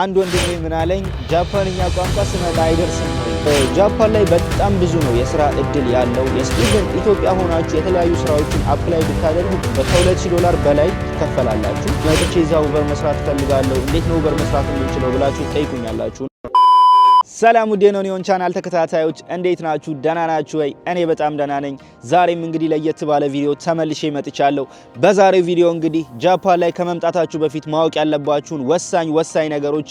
አንድ ወንድሜ ምን አለኝ ጃፓንኛ ቋንቋ ስመጣ አይደርስም። ጃፓን ላይ በጣም ብዙ ነው የስራ እድል ያለው። የስቱደንት ኢትዮጵያ ሆናችሁ የተለያዩ ስራዎችን አፕላይ ብታደርጉ $2,000 በላይ ትከፈላላችሁ። መጥቼ እዛው ኡበር መስራት ፈልጋለሁ እንዴት ነው ኡበር መስራት የምንችለው ብላችሁ ጠይቁኛላችሁ። ሰላም ውድ የኖኒዮን ቻናል ተከታታዮች እንዴት ናችሁ? ደህና ናችሁ ወይ? እኔ በጣም ደህና ነኝ። ዛሬም እንግዲህ ለየት ባለ ቪዲዮ ተመልሼ መጥቻለሁ። በዛሬው ቪዲዮ እንግዲህ ጃፓን ላይ ከመምጣታችሁ በፊት ማወቅ ያለባችሁን ወሳኝ ነገሮች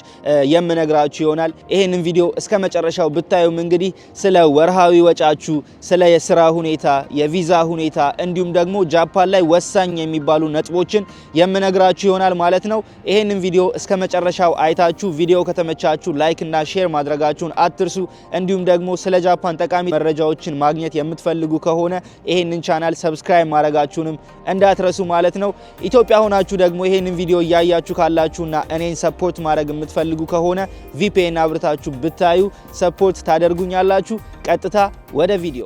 የምነግራችሁ ይሆናል። ይሄንን ቪዲዮ እስከ መጨረሻው ብታዩም እንግዲህ ስለ ወርሃዊ ወጫችሁ፣ ስለ የስራ ሁኔታ፣ የቪዛ ሁኔታ እንዲሁም ደግሞ ጃፓን ላይ ወሳኝ የሚባሉ ነጥቦችን የምነግራችሁ ይሆናል ማለት ነው። ይሄንን ቪዲዮ እስከ መጨረሻው አይታችሁ ቪዲዮ ከተመቻችሁ ላይክ እና ሼር ማድረጋችሁን አትርሱ። እንዲሁም ደግሞ ስለ ጃፓን ጠቃሚ መረጃዎችን ማግኘት የምትፈልጉ ከሆነ ይሄንን ቻናል ሰብስክራይብ ማድረጋችሁንም እንዳትረሱ ማለት ነው። ኢትዮጵያ ሆናችሁ ደግሞ ይሄንን ቪዲዮ እያያችሁ ካላችሁና እኔን ሰፖርት ማድረግ የምትፈልጉ ከሆነ VPN አብርታችሁ ብታዩ ሰፖርት ታደርጉኛላችሁ። ቀጥታ ወደ ቪዲዮ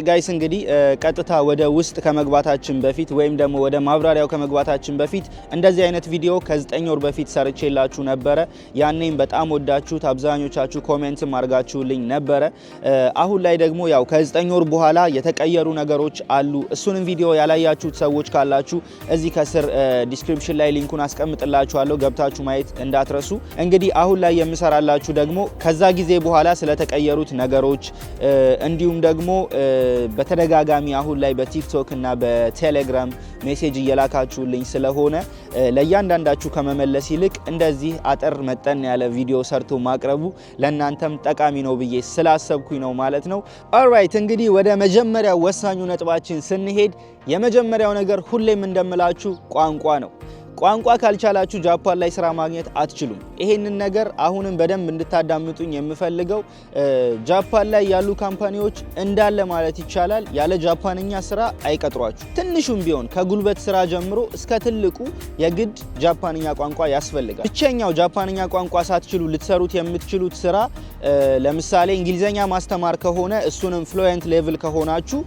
ጋይስ እንግዲህ ቀጥታ ወደ ውስጥ ከመግባታችን በፊት ወይም ደግሞ ወደ ማብራሪያው ከመግባታችን በፊት እንደዚህ አይነት ቪዲዮ ከ9 ወር በፊት ሰርቼላችሁ ነበረ። ያኔም በጣም ወዳችሁት አብዛኞቻችሁ ኮሜንትም አድርጋችሁልኝ ነበረ። አሁን ላይ ደግሞ ያው ከ9 ወር በኋላ የተቀየሩ ነገሮች አሉ። እሱንም ቪዲዮ ያላያችሁት ሰዎች ካላችሁ እዚህ ከስር ዲስክሪፕሽን ላይ ሊንኩን አስቀምጥላችኋለሁ፣ ገብታችሁ ማየት እንዳትረሱ። እንግዲህ አሁን ላይ የምሰራላችሁ ደግሞ ከዛ ጊዜ በኋላ ስለተቀየሩት ነገሮች እንዲሁም ደግሞ በተደጋጋሚ አሁን ላይ በቲክቶክ እና በቴሌግራም ሜሴጅ እየላካችሁልኝ ስለሆነ ለእያንዳንዳችሁ ከመመለስ ይልቅ እንደዚህ አጠር መጠን ያለ ቪዲዮ ሰርቶ ማቅረቡ ለእናንተም ጠቃሚ ነው ብዬ ስላሰብኩኝ ነው ማለት ነው። ኦልራይት እንግዲህ ወደ መጀመሪያው ወሳኙ ነጥባችን ስንሄድ የመጀመሪያው ነገር ሁሌም እንደምላችሁ ቋንቋ ነው። ቋንቋ ካልቻላችሁ ጃፓን ላይ ስራ ማግኘት አትችሉም። ይሄንን ነገር አሁንም በደንብ እንድታዳምጡኝ የምፈልገው ጃፓን ላይ ያሉ ካምፓኒዎች እንዳለ ማለት ይቻላል ያለ ጃፓንኛ ስራ አይቀጥሯችሁ። ትንሹም ቢሆን ከጉልበት ስራ ጀምሮ እስከ ትልቁ የግድ ጃፓንኛ ቋንቋ ያስፈልጋል። ብቸኛው ጃፓንኛ ቋንቋ ሳትችሉ ልትሰሩት የምትችሉት ስራ ለምሳሌ እንግሊዘኛ ማስተማር ከሆነ እሱንም ፍሉዌንት ሌቭል ከሆናችሁ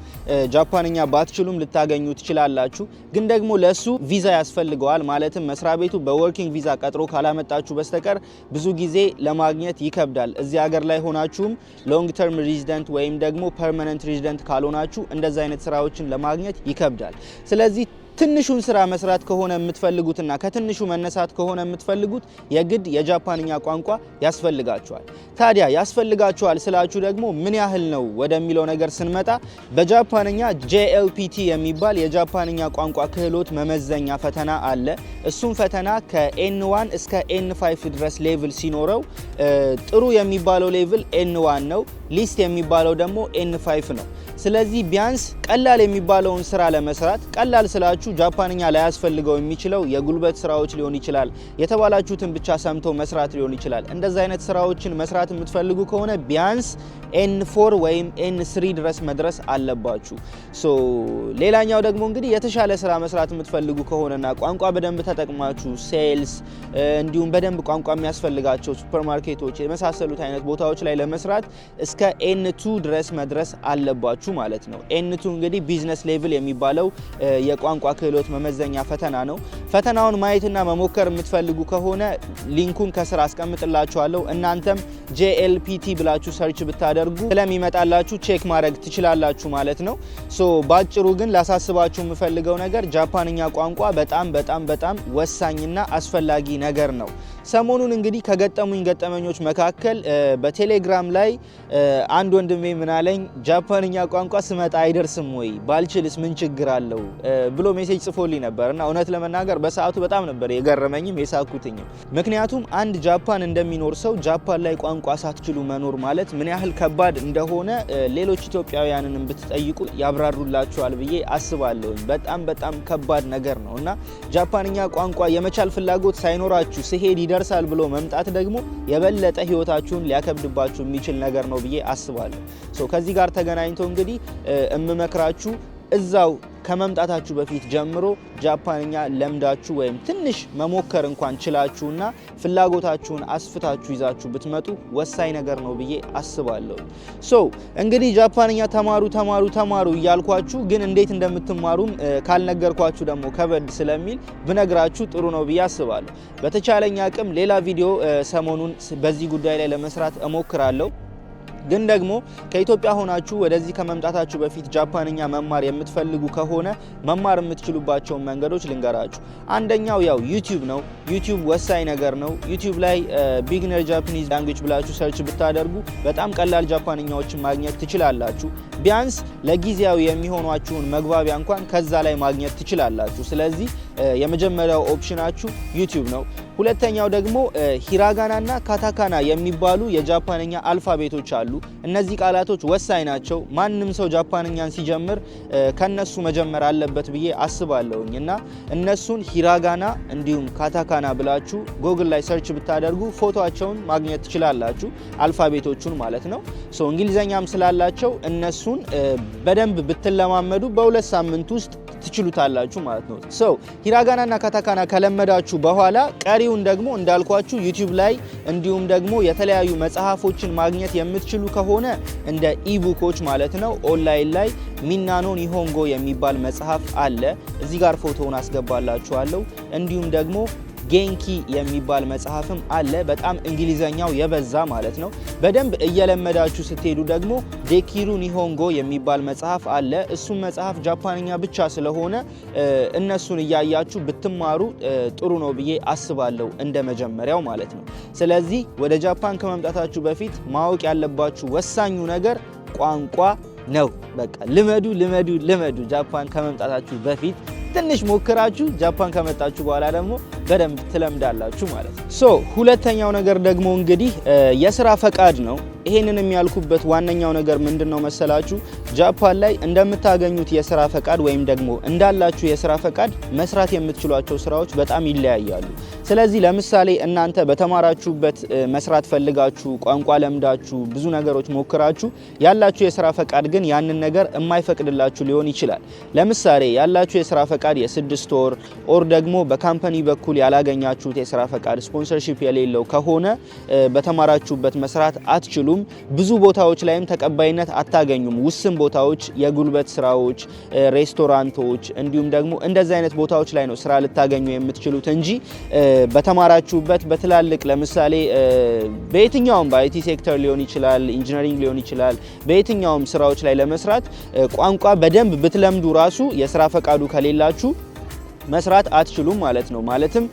ጃፓንኛ ባትችሉም ልታገኙ ትችላላችሁ። ግን ደግሞ ለሱ ቪዛ ያስፈልገዋል። ማለትም መስሪያ ቤቱ በወርኪንግ ቪዛ ቀጥሮ ካላመጣችሁ በስተቀር ብዙ ጊዜ ለማግኘት ይከብዳል። እዚህ ሀገር ላይ ሆናችሁም ሎንግ ተርም ሬዚደንት ወይም ደግሞ ፐርማነንት ሬዚደንት ካልሆናችሁ እንደዛ አይነት ስራዎችን ለማግኘት ይከብዳል። ስለዚህ ትንሹን ስራ መስራት ከሆነ የምትፈልጉትና ከትንሹ መነሳት ከሆነ የምትፈልጉት የግድ የጃፓንኛ ቋንቋ ያስፈልጋችኋል። ታዲያ ያስፈልጋችኋል ስላችሁ ደግሞ ምን ያህል ነው ወደሚለው ነገር ስንመጣ በጃፓንኛ JLPT የሚባል የጃፓንኛ ቋንቋ ክህሎት መመዘኛ ፈተና አለ። እሱም ፈተና ከN1 እስከ N5 ድረስ ሌቭል ሲኖረው ጥሩ የሚባለው ሌቭል N1 ነው፣ ሊስት የሚባለው ደግሞ N5 ነው። ስለዚህ ቢያንስ ቀላል የሚባለውን ስራ ለመስራት ቀላል ስላችሁ ጃፓንኛ ላይ ያስፈልገው የሚችለው የጉልበት ስራዎች ሊሆን ይችላል፣ የተባላችሁትን ብቻ ሰምቶ መስራት ሊሆን ይችላል። እንደዛ አይነት ስራዎችን መስራት የምትፈልጉ ከሆነ ቢያንስ N4 ወይም N3 ድረስ መድረስ አለባችሁ። ሌላኛው ደግሞ እንግዲህ የተሻለ ስራ መስራት የምትፈልጉ ከሆነና ቋንቋ በደንብ ተጠቅማችሁ ሴልስ እንዲሁም በደንብ ቋንቋ የሚያስፈልጋቸው ሱፐርማርኬቶች የመሳሰሉት አይነት ቦታዎች ላይ ለመስራት እስከ N2 ድረስ መድረስ አለባችሁ ማለት ነው። N2 እንግዲህ ቢዝነስ ሌቭል የሚባለው የቋንቋ ክህሎት መመዘኛ ፈተና ነው። ፈተናውን ማየትና መሞከር የምትፈልጉ ከሆነ ሊንኩን ከስር አስቀምጥላችኋለሁ። እናንተም JLPT ብላችሁ ሰርች ብታደርጉ ስለሚመጣላችሁ ቼክ ማድረግ ትችላላችሁ ማለት ነው። ባጭሩ ግን ላሳስባችሁ የምፈልገው ነገር ጃፓንኛ ቋንቋ በጣም ወሳኝና አስፈላጊ ነገር ነው። ሰሞኑን እንግዲህ ከገጠሙኝ ገጠመኞች መካከል በቴሌግራም ላይ አንድ ወንድሜ ምን አለኝ ጃፓንኛ ቋንቋ ስመጣ አይደርስም ወይ ባልችልስ ምን ችግር አለው ብሎ ሜሴጅ ጽፎልኝ ነበርና እውነት ለመናገር በሰዓቱ በጣም ነበር የገረመኝም የሳኩትኝም። ምክንያቱም አንድ ጃፓን እንደሚኖር ሰው ጃፓን ላይ ቋንቋ ሳትችሉ መኖር ማለት ምን ያህል ከባድ እንደሆነ ሌሎች ኢትዮጵያውያንን ብትጠይቁ ያብራሩላችኋል ብዬ አስባለሁ። በጣም ከባድ ነገር ነውና ጃፓንኛ ቋንቋ የመቻል ፍላጎት ሳይኖራችሁ ሲሄድ ይደርሳል ብሎ መምጣት ደግሞ የበለጠ ህይወታችሁን ሊያከብድባችሁ የሚችል ነገር ነው ብዬ አስባለሁ። ከዚህ ጋር ተገናኝቶ እንግዲህ እምመክራችሁ እዛው ከመምጣታችሁ በፊት ጀምሮ ጃፓንኛ ለምዳችሁ ወይም ትንሽ መሞከር እንኳን ችላችሁና ፍላጎታችሁን አስፍታችሁ ይዛችሁ ብትመጡ ወሳኝ ነገር ነው ብዬ አስባለሁ። እንግዲህ ጃፓንኛ ተማሩ እያልኳችሁ ግን እንዴት እንደምትማሩም ካልነገርኳችሁ ደግሞ ከበድ ስለሚል ብነግራችሁ ጥሩ ነው ብዬ አስባለሁ። በተቻለኛ አቅም ሌላ ቪዲዮ ሰሞኑን በዚህ ጉዳይ ላይ ለመስራት እሞክራለሁ። ግን ደግሞ ከኢትዮጵያ ሆናችሁ ወደዚህ ከመምጣታችሁ በፊት ጃፓንኛ መማር የምትፈልጉ ከሆነ መማር የምትችሉባቸው መንገዶች ልንገራችሁ። አንደኛው ያው ዩቲዩብ ነው። ዩቲዩብ ወሳኝ ነገር ነው። ዩቲዩብ ላይ ቢግነር ጃፓኒዝ ላንጉዌጅ ብላችሁ ሰርች ብታደርጉ በጣም ቀላል ጃፓንኛዎችን ማግኘት ትችላላችሁ። ቢያንስ ለጊዜያዊ የሚሆኗችሁን መግባቢያ እንኳን ከዛ ላይ ማግኘት ትችላላችሁ። ስለዚህ የመጀመሪያው ኦፕሽናችሁ ዩቲዩብ ነው። ሁለተኛው ደግሞ ሂራጋናና ካታካና የሚባሉ የጃፓንኛ አልፋቤቶች አሉ። እነዚህ ቃላቶች ወሳኝ ናቸው። ማንም ሰው ጃፓንኛን ሲጀምር ከነሱ መጀመር አለበት ብዬ አስባለሁኝ እና እነሱን ሂራጋና እንዲሁም ካታካና ብላችሁ ጎግል ላይ ሰርች ብታደርጉ ፎቶአቸውን ማግኘት ትችላላችሁ። አልፋቤቶቹን ማለት ነው። እንግሊዘኛም ስላላቸው እነሱን በደንብ ብትለማመዱ በ2 ሳምንት ውስጥ ትችሉታላችሁ ማለት ነው። ሂራጋናና ካታካና ከለመዳችሁ በኋላ ቀሪውን ደግሞ እንዳልኳችሁ ዩቲዩብ ላይ እንዲሁም ደግሞ የተለያዩ መጽሐፎችን ማግኘት የምትችሉ ከሆነ እንደ ኢቡኮች ማለት ነው ኦንላይን ላይ ሚናኖ ኒሆንጎ የሚባል መጽሐፍ አለ። እዚህ ጋር ፎቶውን አስገባላችኋለሁ። እንዲሁም ደግሞ ጌንኪ የሚባል መጽሐፍም አለ። በጣም እንግሊዘኛው የበዛ ማለት ነው። በደንብ እየለመዳችሁ ስትሄዱ ደግሞ ዴኪሩ ኒሆንጎ የሚባል መጽሐፍ አለ። እሱም መጽሐፍ ጃፓንኛ ብቻ ስለሆነ እነሱን እያያችሁ ብትማሩ ጥሩ ነው ብዬ አስባለሁ፣ እንደ መጀመሪያው ማለት ነው። ስለዚህ ወደ ጃፓን ከመምጣታችሁ በፊት ማወቅ ያለባችሁ ወሳኙ ነገር ቋንቋ ነው። በቃ ልመዱ። ጃፓን ከመምጣታችሁ በፊት ትንሽ ሞክራችሁ ጃፓን ከመጣችሁ በኋላ ደግሞ በደንብ ትለምዳላችሁ ማለት ነው። ሁለተኛው ነገር ደግሞ እንግዲህ የስራ ፈቃድ ነው። ይሄንን የሚያልኩበት ዋነኛው ነገር ምንድነው መሰላችሁ? ጃፓን ላይ እንደምታገኙት የስራ ፈቃድ ወይም ደግሞ እንዳላችሁ የስራ ፈቃድ መስራት የምትችሏቸው ስራዎች በጣም ይለያያሉ። ስለዚህ ለምሳሌ እናንተ በተማራችሁበት መስራት ፈልጋችሁ ቋንቋ ለምዳችሁ ብዙ ነገሮች ሞክራችሁ ያላችሁ የስራ ፈቃድ ግን ያንን ነገር የማይፈቅድላችሁ ሊሆን ይችላል። ለምሳሌ ያላችሁ የስራ ፈቃድ የ6 ወር ኦር ደግሞ በካምፓኒ በኩል ያላገኛችሁት የስራ ፈቃድ ስፖንሰርሺፕ የሌለው ከሆነ በተማራችሁበት መስራት አትችሉም። ብዙ ቦታዎች ላይም ተቀባይነት አታገኙም። ውስን ቦታዎች፣ የጉልበት ስራዎች፣ ሬስቶራንቶች እንዲሁም ደግሞ እንደዚህ አይነት ቦታዎች ላይ ነው ስራ ልታገኙ የምትችሉት እንጂ በተማራችሁበት በትላልቅ ለምሳሌ በየትኛውም በአይቲ ሴክተር ሊሆን ይችላል፣ ኢንጂነሪንግ ሊሆን ይችላል፣ በየትኛውም ስራዎች ላይ ለመስራት ቋንቋ በደንብ ብትለምዱ ራሱ የስራ ፈቃዱ ከሌላችሁ መስራት አትችሉም ማለት ነው። ማለትም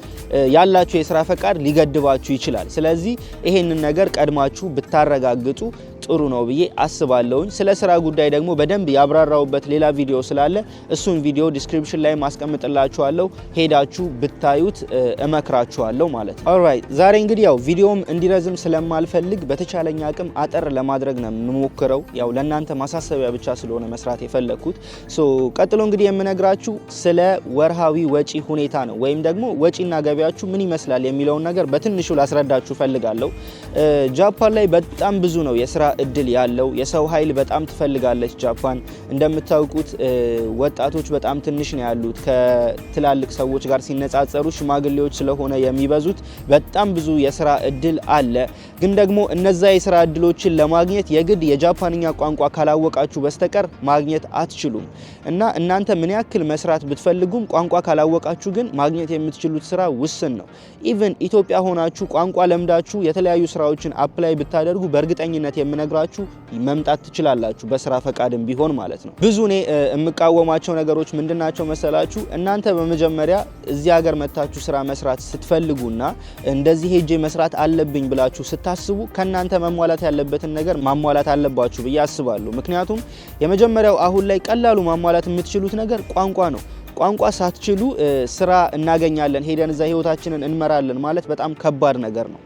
ያላችሁ የስራ ፈቃድ ሊገድባችሁ ይችላል። ስለዚህ ይሄንን ነገር ቀድማችሁ ብታረጋግጡ ጥሩ ነው ብዬ አስባለሁኝ። ስለ ስራ ጉዳይ ደግሞ በደንብ ያብራራውበት ሌላ ቪዲዮ ስላለ እሱን ቪዲዮ ዲስክሪፕሽን ላይ ማስቀምጥላችኋለሁ፣ ሄዳችሁ ብታዩት እመክራችኋለሁ ማለት ነው። ኦልራይት ዛሬ እንግዲህ ያው ቪዲዮም እንዲረዝም ስለማልፈልግ በተቻለኝ አቅም አጠር ለማድረግ ነው የምሞክረው። ያው ለእናንተ ማሳሰቢያ ብቻ ስለሆነ መስራት የፈለኩት። ቀጥሎ እንግዲህ የምነግራችሁ ስለ ወርሃዊ ወጪ ሁኔታ ነው፣ ወይም ደግሞ ወጪና ገቢያችሁ ምን ይመስላል የሚለውን ነገር በትንሹ ላስረዳችሁ ፈልጋለሁ። ጃፓን ላይ በጣም ብዙ ነው የስራ እድል ያለው። የሰው ኃይል በጣም ትፈልጋለች ጃፓን። እንደምታውቁት ወጣቶች በጣም ትንሽ ነው ያሉት። ከትላልቅ ሰዎች ጋር ሲነጻጸሩ ሽማግሌዎች ስለሆነ የሚበዙት በጣም ብዙ የስራ እድል አለ። ግን ደግሞ እነዛ የስራ እድሎችን ለማግኘት የግድ የጃፓንኛ ቋንቋ ካላወቃችሁ በስተቀር ማግኘት አትችሉም እና እናንተ ምን ያክል መስራት ብትፈልጉም ቋንቋ ካላወቃችሁ ግን ማግኘት የምትችሉት ስራ ውስን ነው። ኢቭን ኢትዮጵያ ሆናችሁ ቋንቋ ለምዳችሁ የተለያዩ ስራዎችን አፕላይ ብታደርጉ በእርግጠኝነት የምነግራችሁ መምጣት ትችላላችሁ፣ በስራ ፈቃድም ቢሆን ማለት ነው። ብዙ እኔ የምቃወማቸው ነገሮች ምንድናቸው መሰላችሁ? እናንተ በመጀመሪያ እዚህ ሀገር መታችሁ ስራ መስራት ስትፈልጉና እንደዚህ ሄጄ መስራት አለብኝ ብላችሁ ስታስቡ ከናንተ መሟላት ያለበትን ነገር ማሟላት አለባችሁ ብዬ አስባለሁ። ምክንያቱም የመጀመሪያው አሁን ላይ ቀላሉ ማሟላት የምትችሉት ነገር ቋንቋ ነው። ቋንቋ ሳትችሉ ስራ እናገኛለን ሄደን እዛ ህይወታችንን እንመራለን ማለት በጣም ከባድ ነገር ነው።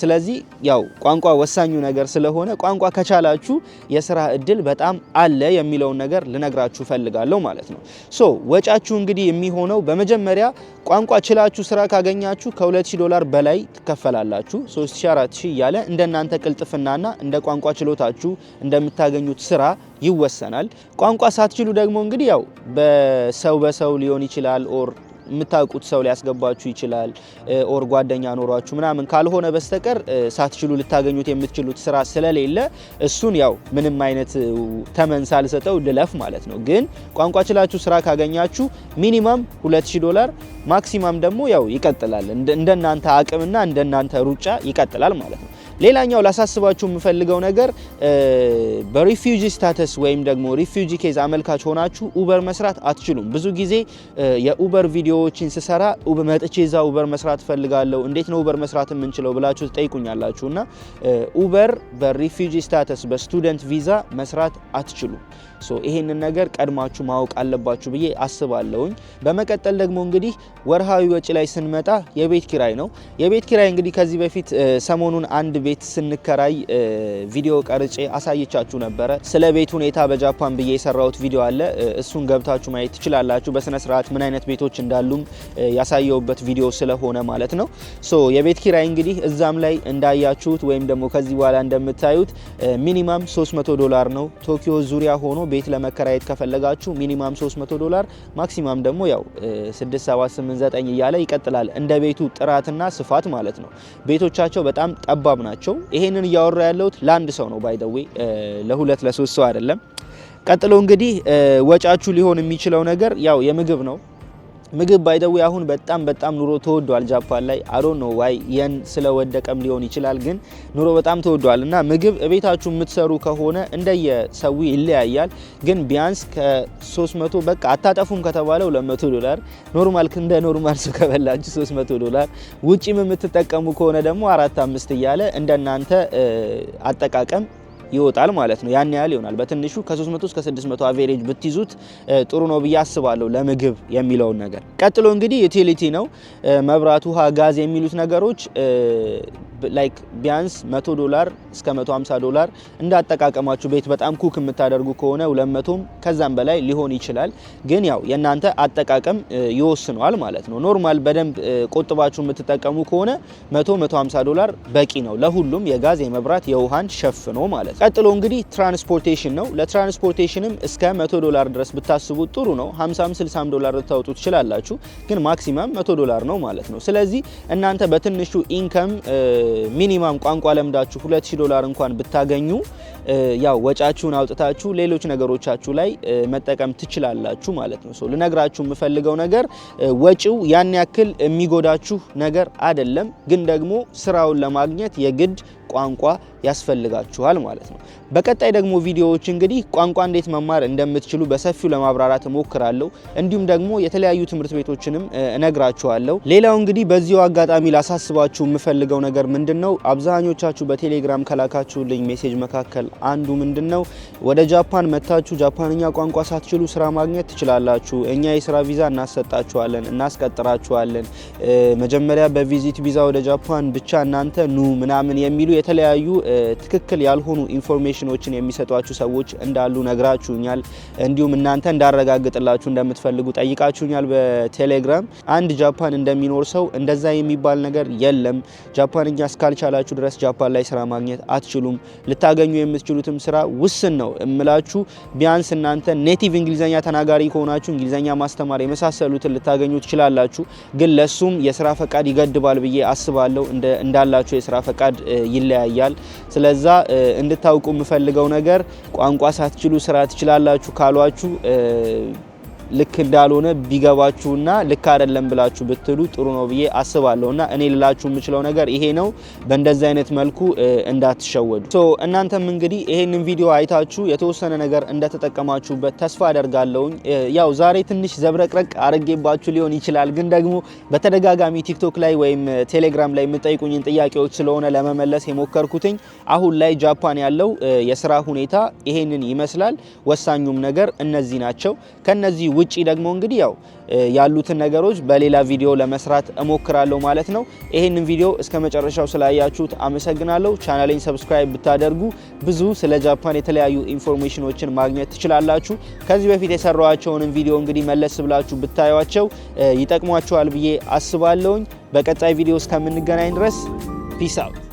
ስለዚህ ያው ቋንቋ ወሳኙ ነገር ስለሆነ ቋንቋ ከቻላችሁ የስራ እድል በጣም አለ የሚለውን ነገር ልነግራችሁ ፈልጋለሁ ማለት ነው። ወጫችሁ እንግዲህ የሚሆነው በመጀመሪያ ቋንቋ ችላችሁ ስራ ካገኛችሁ $2000 በላይ ትከፈላላችሁ። 3000 4000 እያለ እንደናንተ ቅልጥፍናና እንደ ቋንቋ ችሎታችሁ እንደምታገኙት ስራ ይወሰናል። ቋንቋ ሳትችሉ ደግሞ እንግዲህ ያው በሰው ሊሆን ይችላል ኦር የምታውቁት ሰው ሊያስገባችሁ ይችላል ኦር ጓደኛ ኖሯችሁ ምናምን ካልሆነ በስተቀር ሳትችሉ ልታገኙት የምትችሉት ስራ ስለሌለ እሱን ያው ምንም አይነት ተመን ሳልሰጠው ልለፍ ማለት ነው። ግን ቋንቋ ችላችሁ ስራ ካገኛችሁ ሚኒማም $2000 ማክሲማም ደግሞ ያው ይቀጥላል እንደናንተ አቅምና እንደናንተ ሩጫ ይቀጥላል ማለት ነው። ሌላኛው ላሳስባችሁ የምፈልገው ነገር በሪፊውጂ ስታተስ ወይም ደግሞ ሪፊውጂ ኬዝ አመልካች ሆናችሁ ኡበር መስራት አትችሉም። ብዙ ጊዜ የኡበር ቪዲዮዎችን ስሰራ መጥቼ እዛ ኡበር መስራት ፈልጋለሁ እንዴት ነው ኡበር መስራት የምንችለው ብላችሁ ትጠይቁኛላችሁና ኡበር በሪፊውጂ ስታተስ በስቱደንት ቪዛ መስራት አትችሉም። ይሄንን ነገር ቀድማችሁ ማወቅ አለባችሁ ብዬ አስባለሁኝ። በመቀጠል ደግሞ እንግዲህ ወርሃዊ ወጪ ላይ ስንመጣ የቤት ኪራይ ነው። የቤት ኪራይ እንግዲህ ከዚህ በፊት ሰሞኑን አንድ ቤት ስንከራይ ቪዲዮ ቀርጬ አሳይቻችሁ ነበረ። ስለ ቤት ሁኔታ በጃፓን ብዬ የሰራሁት ቪዲዮ አለ። እሱን ገብታችሁ ማየት ትችላላችሁ። በስነ ስርዓት ምን አይነት ቤቶች እንዳሉም ያሳየውበት ቪዲዮ ስለሆነ ማለት ነው። የቤት ኪራይ እንግዲህ እዛም ላይ እንዳያችሁት ወይም ደግሞ ከዚህ በኋላ እንደምታዩት ሚኒማም $300 ነው። ቶኪዮ ዙሪያ ሆኖ ቤት ለመከራየት ከፈለጋችሁ ሚኒማም $300 ማክሲማም ደግሞ ያው 6 7 8 9 እያለ ይቀጥላል እንደ ቤቱ ጥራትና ስፋት ማለት ነው። ቤቶቻቸው በጣም ጠባብ ናቸው። ይሄንን እያወራ ያለሁት ለአንድ ሰው ነው ባይ ዘ ዌይ ለሁለት ለሶስት ሰው አይደለም። ቀጥሎ እንግዲህ ወጫችሁ ሊሆን የሚችለው ነገር ያው የምግብ ነው። ምግብ ባይ ዘ ዌይ አሁን በጣም ኑሮ ተወዷል ጃፓን ላይ አይ ዶንት ኖ ዋይ የን ስለወደቀም ሊሆን ይችላል ግን ኑሮ በጣም ተወዷል እና ምግብ እቤታችሁ የምትሰሩ ከሆነ እንደየሰው ይለያያል። ግን ቢያንስ ከ300 በቃ አታጠፉም ከተባለ $200 ኖርማል እንደ ኖርማል ሰው ከበላችሁ $300 ውጪም የምትጠቀሙ ከሆነ ደግሞ 4 5 እያለ እንደናንተ አጠቃቀም ይወጣል ማለት ነው። ያን ያህል ይሆናል። በትንሹ ከ300 እስከ 600 አቨሬጅ ብትይዙት ጥሩ ነው ብዬ አስባለሁ ለምግብ የሚለውን ነገር። ቀጥሎ እንግዲህ ዩቲሊቲ ነው። መብራት፣ ውሃ፣ ጋዝ የሚሉት ነገሮች ላይክ ቢያንስ $100 እስከ $150 እንዳጠቃቀማችሁ ቤት በጣም ኩክ የምታደርጉ ከሆነ 200ም ከዛም በላይ ሊሆን ይችላል። ግን ያው የናንተ አጠቃቀም ይወስነዋል ማለት ነው። ኖርማል በደንብ ቆጥባችሁ የምትጠቀሙ ከሆነ $100-150 በቂ ነው ለሁሉም የጋዝ የመብራት የውሃን ሸፍኖ ማለት ነው። ቀጥሎ እንግዲህ ትራንስፖርቴሽን ነው። ለትራንስፖርቴሽንም እስከ $100 ድረስ ብታስቡ ጥሩ ነው። $50-60 ልታወጡ ትችላላችሁ። ግን ማክሲማም $100 ነው ማለት ነው። ስለዚህ እናንተ በትንሹ ኢንከም ሚኒማም ቋንቋ ለምዳችሁ $2000 እንኳን ብታገኙ ያው ወጫችሁን አውጥታችሁ ሌሎች ነገሮቻችሁ ላይ መጠቀም ትችላላችሁ ማለት ነው። ልነግራችሁ የምፈልገው ነገር ወጪው ያን ያክል የሚጎዳችሁ ነገር አይደለም። ግን ደግሞ ስራውን ለማግኘት የግድ ቋንቋ ያስፈልጋችኋል ማለት ነው። በቀጣይ ደግሞ ቪዲዮዎች እንግዲህ ቋንቋ እንዴት መማር እንደምትችሉ በሰፊው ለማብራራት እሞክራለሁ። እንዲሁም ደግሞ የተለያዩ ትምህርት ቤቶችንም እነግራችኋለሁ። ሌላው እንግዲህ በዚሁ አጋጣሚ ላሳስባችሁ የምፈልገው ነገር ምንድነው፣ አብዛኞቻችሁ በቴሌግራም ከላካችሁልኝ ሜሴጅ መካከል አንዱ ምንድነው፣ ወደ ጃፓን መታችሁ ጃፓንኛ ቋንቋ ሳትችሉ ስራ ማግኘት ትችላላችሁ፣ እኛ የስራ ቪዛ እናሰጣችኋለን፣ እናስቀጥራችኋለን፣ መጀመሪያ በቪዚት ቪዛ ወደ ጃፓን ብቻ እናንተ ኑ ምናምን የሚሉ የተለያዩ ትክክል ያልሆኑ ኢንፎርሜሽኖችን የሚሰጧችሁ ሰዎች እንዳሉ ነግራችሁኛል። እንዲሁም እናንተ እንዳረጋግጥላችሁ እንደምትፈልጉ ጠይቃችሁኛል በቴሌግራም። አንድ ጃፓን እንደሚኖር ሰው እንደዛ የሚባል ነገር የለም። ጃፓንኛ እስካልቻላችሁ ድረስ ጃፓን ላይ ስራ ማግኘት አትችሉም። ልታገኙ የምትችሉትም ስራ ውስን ነው እምላችሁ። ቢያንስ እናንተ ኔቲቭ እንግሊዘኛ ተናጋሪ ከሆናችሁ እንግሊዘኛ ማስተማር የመሳሰሉትን ልታገኙ ትችላላችሁ። ግን ለሱም የስራ ፈቃድ ይገድባል ብዬ አስባለሁ። እንዳላችሁ የስራ ፈቃድ ይለያያል። ስለዛ እንድታውቁ የምፈልገው ነገር ቋንቋ ሳትችሉ ስራ ትችላላችሁ ካሏችሁ ልክ እንዳልሆነ ቢገባችሁና ልክ አይደለም ብላችሁ ብትሉ ጥሩ ነው ብዬ አስባለሁና እኔ ልላችሁ የምችለው ነገር ይሄ ነው። በእንደዚህ አይነት መልኩ እንዳትሸወዱ። እናንተም እንግዲህ ይሄንን ቪዲዮ አይታችሁ የተወሰነ ነገር እንደተጠቀማችሁበት ተስፋ አደርጋለሁ። ያው ዛሬ ትንሽ ዘብረቅረቅ አርጌባችሁ ሊሆን ይችላል፣ ግን ደግሞ በተደጋጋሚ ቲክቶክ ላይ ወይም ቴሌግራም ላይ የምጠይቁኝን ጥያቄዎች ስለሆነ ለመመለስ የሞከርኩትኝ። አሁን ላይ ጃፓን ያለው የስራ ሁኔታ ይሄንን ይመስላል። ወሳኙም ነገር እነዚህ ናቸው። ከነዚህ ውጪ ደግሞ እንግዲህ ያው ያሉትን ነገሮች በሌላ ቪዲዮ ለመስራት እሞክራለሁ ማለት ነው። ይሄንን ቪዲዮ እስከ መጨረሻው ስላያችሁት አመሰግናለሁ። ቻናሌን ሰብስክራይብ ብታደርጉ ብዙ ስለ ጃፓን የተለያዩ ኢንፎርሜሽኖችን ማግኘት ትችላላችሁ። ከዚህ በፊት የሰራኋቸውን ቪዲዮ እንግዲህ መለስ ብላችሁ ብታዩዋቸው ይጠቅሟችኋል ብዬ አስባለሁ። በቀጣይ ቪዲዮ እስከምንገናኝ ድረስ ፒስ አውት።